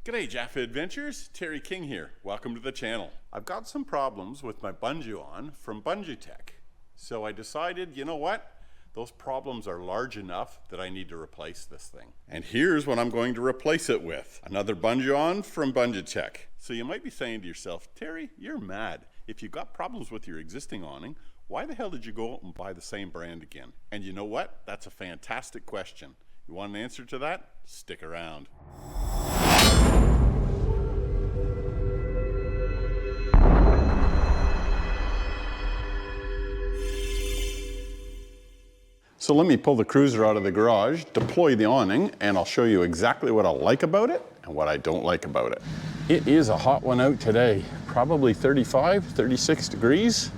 G'day Jaffa Adventures, Terry King here. Welcome to the channel. I've got some problems with my Bunduawn from Bundutec. So I decided, you know what? Those problems are large enough that I need to replace this thing. And here's what I'm going to replace it with. Another Bunduawn from Bundutec. So you might be saying to yourself, Terry, you're mad. If you've got problems with your existing awning, why the hell did you go out and buy the same brand again? And you know what? That's a fantastic question. You want an answer to that? Stick around. So let me pull the cruiser out of the garage, deploy the awning, and I'll show you exactly what I like about it and what I don't like about it. It is a hot one out today, probably 35, 36 degrees.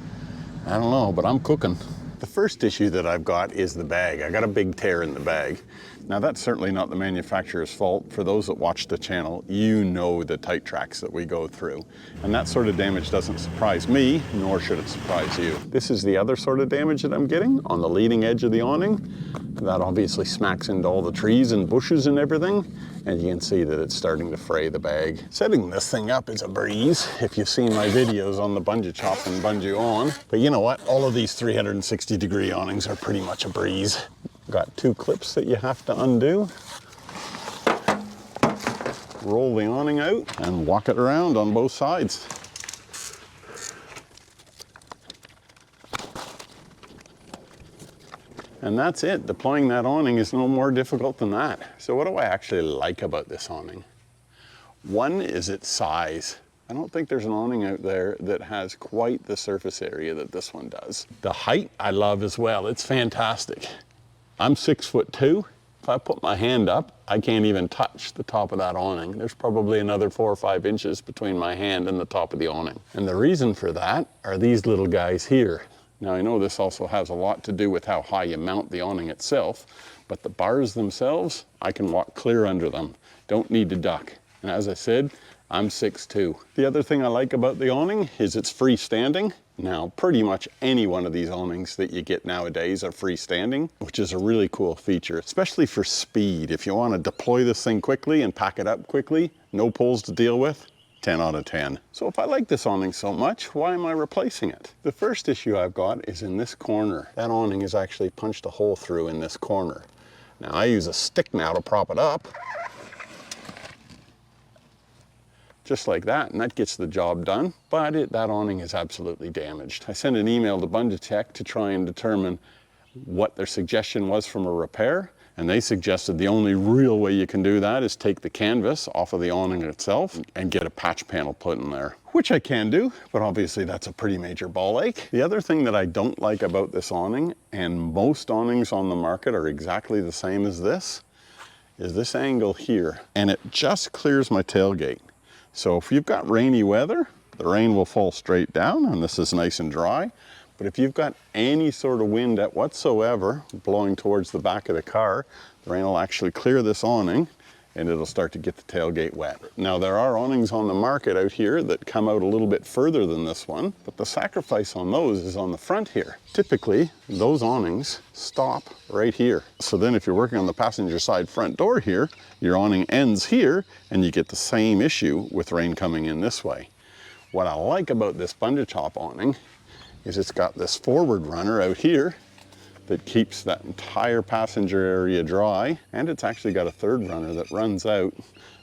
I don't know, but I'm cooking. The first issue that I've got is the bag. I got a big tear in the bag. Now that's certainly not the manufacturer's fault. For those that watch the channel, you know the tight tracks that we go through. And that sort of damage doesn't surprise me, nor should it surprise you. This is the other sort of damage that I'm getting on the leading edge of the awning. That obviously smacks into all the trees and bushes and everything. And you can see that it's starting to fray the bag. Setting this thing up is a breeze, if you've seen my videos on the Bundutop and Bunduawn. But you know what? All of these 360-degree awnings are pretty much a breeze. Got two clips that you have to undo. Roll the awning out and walk it around on both sides. And that's it. Deploying that awning is no more difficult than that. So what do I actually like about this awning? One is its size. I don't think there's an awning out there that has quite the surface area that this one does. The height I love as well. It's fantastic. I'm 6'2". If I put my hand up, I can't even touch the top of that awning. There's probably another 4 or 5 inches between my hand and the top of the awning. And the reason for that are these little guys here. Now I know this also has a lot to do with how high you mount the awning itself, but the bars themselves, I can walk clear under them. Don't need to duck. And as I said, I'm 6'2". The other thing I like about the awning is it's freestanding. Now, pretty much any one of these awnings that you get nowadays are freestanding, which is a really cool feature, especially for speed. If you want to deploy this thing quickly and pack it up quickly, no poles to deal with, 10 out of 10. So if I like this awning so much, why am I replacing it? The first issue I've got is in this corner. That awning is actually punched a hole through in this corner. Now I use a stick now to prop it up. Just like that, and that gets the job done. But that awning is absolutely damaged. I sent an email to Bundutec to try and determine what their suggestion was from a repair, and they suggested the only real way you can do that is take the canvas off of the awning itself and get a patch panel put in there, which I can do, but obviously that's a pretty major ball ache. The other thing that I don't like about this awning, and most awnings on the market are exactly the same as this, is this angle here, and it just clears my tailgate. So if you've got rainy weather, the rain will fall straight down and this is nice and dry. But if you've got any sort of wind whatsoever blowing towards the back of the car, the rain will actually clear this awning and it'll start to get the tailgate wet. Now there are awnings on the market out here that come out a little bit further than this one, but the sacrifice on those is on the front here. Typically, those awnings stop right here. So then if you're working on the passenger side front door here, your awning ends here and you get the same issue with rain coming in this way. What I like about this Bundutop awning is it's got this forward runner out here that keeps that entire passenger area dry, and it's actually got a third runner that runs out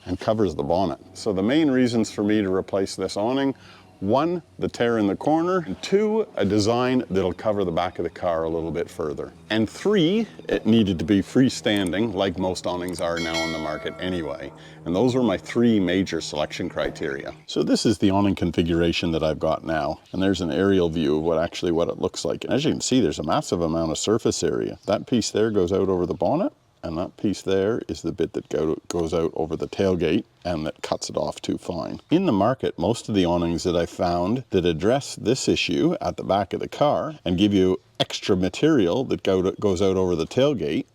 and covers the bonnet. So the main reasons for me to replace this awning: 1, the tear in the corner, and 2, a design that'll cover the back of the car a little bit further. And 3, it needed to be freestanding, like most awnings are now on the market anyway. And those were my 3 major selection criteria. So this is the awning configuration that I've got now. And there's an aerial view of what it looks like. And as you can see, there's a massive amount of surface area. That piece there goes out over the bonnet, and that piece there is the bit that goes out over the tailgate and that cuts it off too fine. In the market, most of the awnings that I found that address this issue at the back of the car and give you extra material that goes out over the tailgate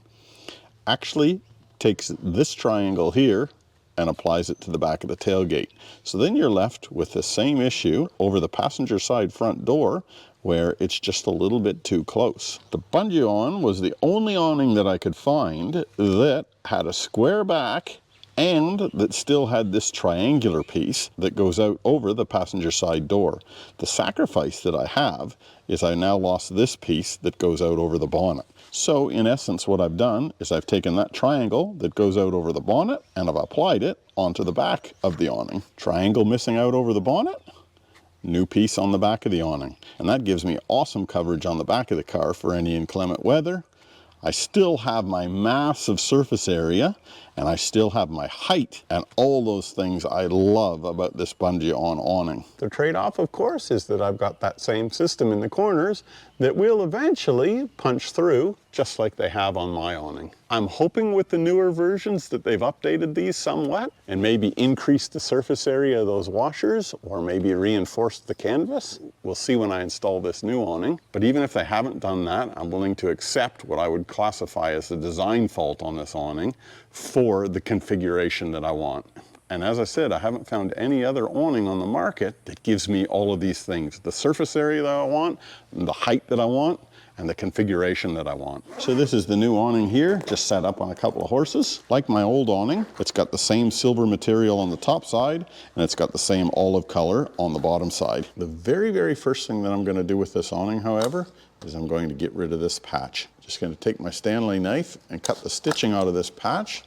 actually takes this triangle here and applies it to the back of the tailgate. So then you're left with the same issue over the passenger side front door, where it's just a little bit too close. The Bunduawn was the only awning that I could find that had a square back and that still had this triangular piece that goes out over the passenger side door. The sacrifice that I have is I now lost this piece that goes out over the bonnet. So in essence, what I've done is I've taken that triangle that goes out over the bonnet and I've applied it onto the back of the awning. Triangle missing out over the bonnet, new piece on the back of the awning. And that gives me awesome coverage on the back of the car for any inclement weather. I still have my massive surface area, and I still have my height, and all those things I love about this Bunduawn awning. The trade-off, of course, is that I've got that same system in the corners that will eventually punch through, just like they have on my awning. I'm hoping with the newer versions that they've updated these somewhat and maybe increased the surface area of those washers or maybe reinforced the canvas. We'll see when I install this new awning. But even if they haven't done that, I'm willing to accept what I would classify as a design fault on this awning for the configuration that I want. And as I said, I haven't found any other awning on the market that gives me all of these things. The surface area that I want, the height that I want, and the configuration that I want. So this is the new awning here, just set up on a couple of horses. Like my old awning, it's got the same silver material on the top side, and it's got the same olive color on the bottom side. The very, very first thing that I'm gonna do with this awning, however, is I'm going to get rid of this patch. Just gonna take my Stanley knife and cut the stitching out of this patch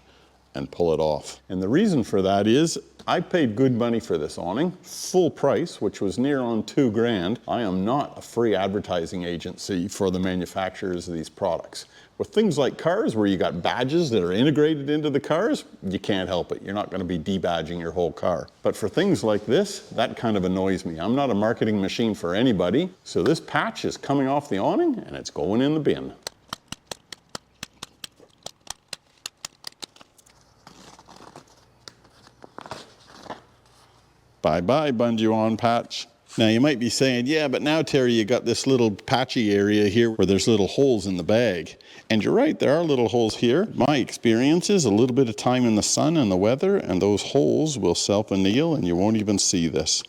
and pull it off. And the reason for that is I paid good money for this awning, full price, which was near on $2,000. I am not a free advertising agency for the manufacturers of these products. With things like cars where you got badges that are integrated into the cars, you can't help it. You're not going to be debadging your whole car. But for things like this, that kind of annoys me. I'm not a marketing machine for anybody. So this patch is coming off the awning and it's going in the bin. Bye-bye, Bunduawn patch. Now you might be saying, yeah, but now Terry, you got this little patchy area here where there's little holes in the bag. And you're right, there are little holes here. My experience is a little bit of time in the sun and the weather, and those holes will self-anneal and you won't even see this.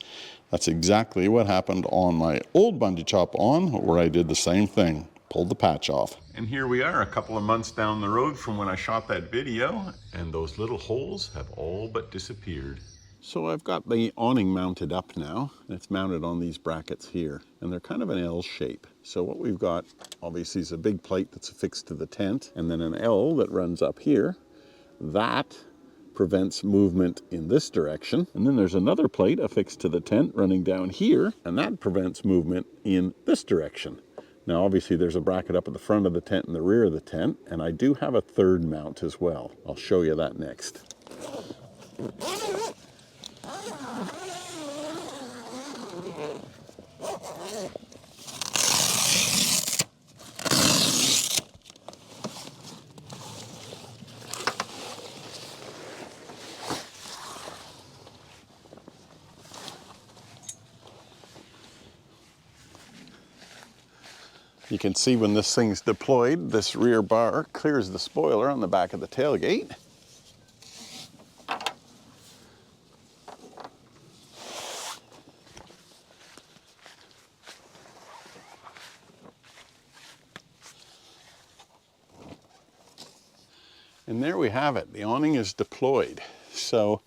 That's exactly what happened on my old Bundutop Bunduawn, where I did the same thing, pulled the patch off. And here we are a couple of months down the road from when I shot that video, and those little holes have all but disappeared. So I've got the awning mounted up now. It's mounted on these brackets here, and they're kind of an L shape. So what we've got, obviously, is a big plate that's affixed to the tent, and then an L that runs up here. That prevents movement in this direction. And then there's another plate affixed to the tent running down here, and that prevents movement in this direction. Now, obviously, there's a bracket up at the front of the tent and the rear of the tent, and I do have a third mount as well. I'll show you that next. You can see when this thing's deployed, this rear bar clears the spoiler on the back of the tailgate. And there we have it. The awning is deployed. So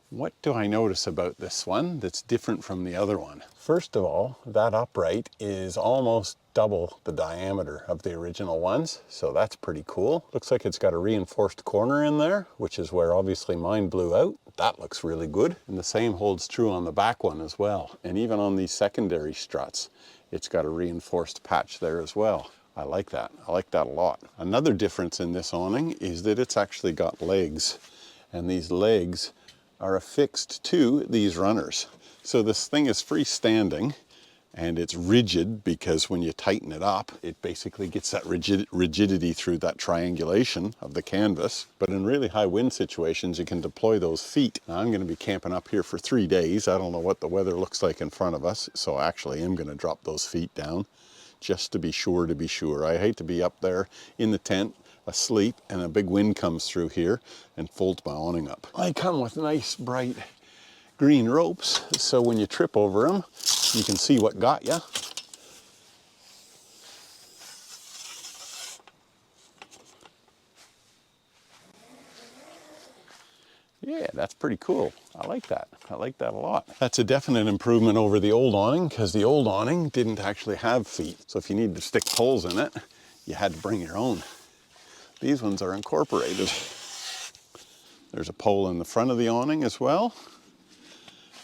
what do I notice about this one that's different from the other one? First of all, that upright is almost double the diameter of the original ones, so that's pretty cool. Looks like it's got a reinforced corner in there, which is where obviously mine blew out. That looks really good. And the same holds true on the back one as well. And even on these secondary struts, it's got a reinforced patch there as well. I like that. I like that a lot. Another difference in this awning is that it's actually got legs, and these legs are affixed to these runners. So this thing is freestanding, and it's rigid because when you tighten it up, it basically gets that rigidity through that triangulation of the canvas. But in really high wind situations, you can deploy those feet. Now, I'm going to be camping up here for 3 days. I don't know what the weather looks like in front of us, so actually I'm going to drop those feet down just to be sure. I hate to be up there in the tent asleep and a big wind comes through here and folds my awning up. I come with nice bright green ropes, so when you trip over them, you can see what got you. That's pretty cool. I like that. I like that a lot. That's a definite improvement over the old awning, because the old awning didn't actually have feet. So if you need to stick poles in it, you had to bring your own. These ones are incorporated. There's a pole in the front of the awning as well,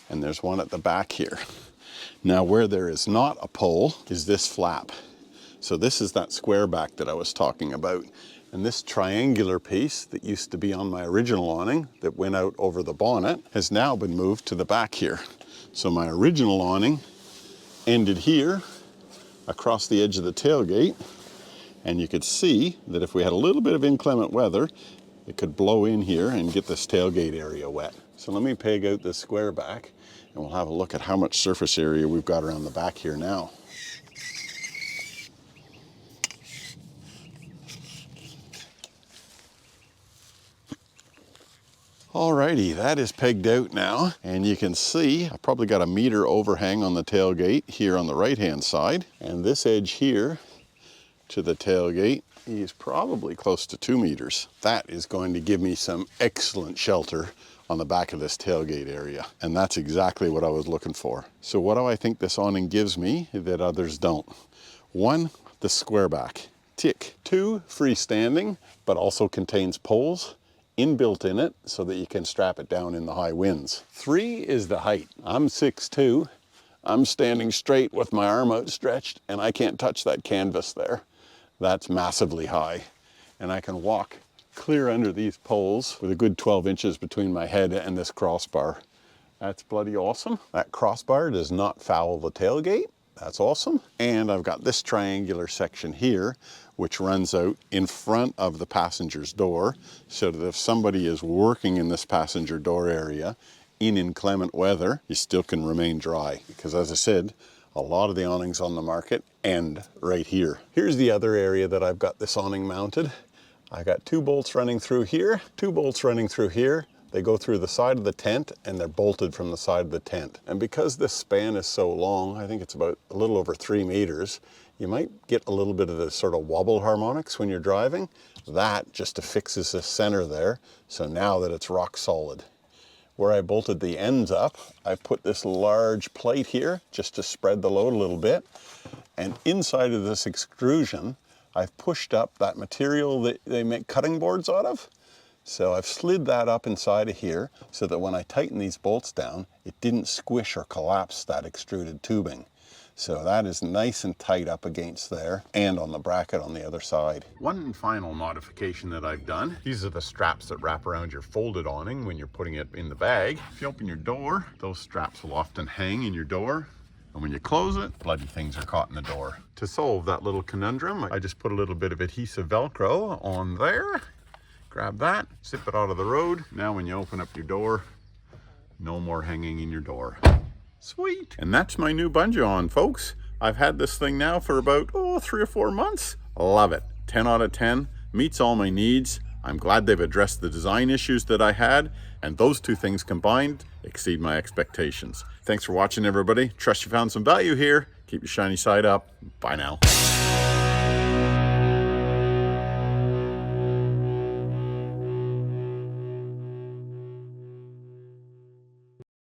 and there's one at the back here. Now where there is not a pole is this flap. So this is that square back that I was talking about. And this triangular piece that used to be on my original awning that went out over the bonnet has now been moved to the back here. So my original awning ended here across the edge of the tailgate. And you could see that if we had a little bit of inclement weather, it could blow in here and get this tailgate area wet. So let me peg out this square back and we'll have a look at how much surface area we've got around the back here now. Alrighty, that is pegged out now, and you can see I probably got a meter overhang on the tailgate here on the right hand side, and this edge here to the tailgate is probably close to 2 meters. That is going to give me some excellent shelter on the back of this tailgate area, and that's exactly what I was looking for. So what do I think this awning gives me that others don't? 1, the square back, tick. 2, freestanding, but also contains poles inbuilt in it so that you can strap it down in the high winds. 3 is the height. I'm 6'2". I'm standing straight with my arm outstretched and I can't touch that canvas there. That's massively high. And I can walk clear under these poles with a good 12 inches between my head and this crossbar. That's bloody awesome. That crossbar does not foul the tailgate. That's awesome. And I've got this triangular section here which runs out in front of the passenger's door, so that if somebody is working in this passenger door area in inclement weather, you still can remain dry. Because as I said, a lot of the awnings on the market end right here. Here's the other area that I've got this awning mounted. I got 2 bolts running through here, 2 bolts running through here. They go through the side of the tent and they're bolted from the side of the tent. And because this span is so long, I think it's about a little over 3 meters, you might get a little bit of the sort of wobble harmonics when you're driving. That just affixes the center there, so now that it's rock solid. Where I bolted the ends up, I put this large plate here just to spread the load a little bit. And inside of this extrusion, I've pushed up that material that they make cutting boards out of. So I've slid that up inside of here so that when I tighten these bolts down, it didn't squish or collapse that extruded tubing. So that is nice and tight up against there and on the bracket on the other side. One final modification that I've done. These are the straps that wrap around your folded awning when you're putting it in the bag. If you open your door, those straps will often hang in your door. And when you close it, bloody things are caught in the door. To solve that little conundrum, I just put a little bit of adhesive Velcro on there. Grab that, zip it out of the road. Now when you open up your door, no more hanging in your door. Sweet. And that's my new Bunduawn, folks. I've had this thing now for about 3 or 4 months. Love it. 10 out of 10. Meets all my needs. I'm glad they've addressed the design issues that I had, and those 2 things combined exceed my expectations. Thanks for watching, everybody. Trust you found some value here. Keep your shiny side up. Bye now.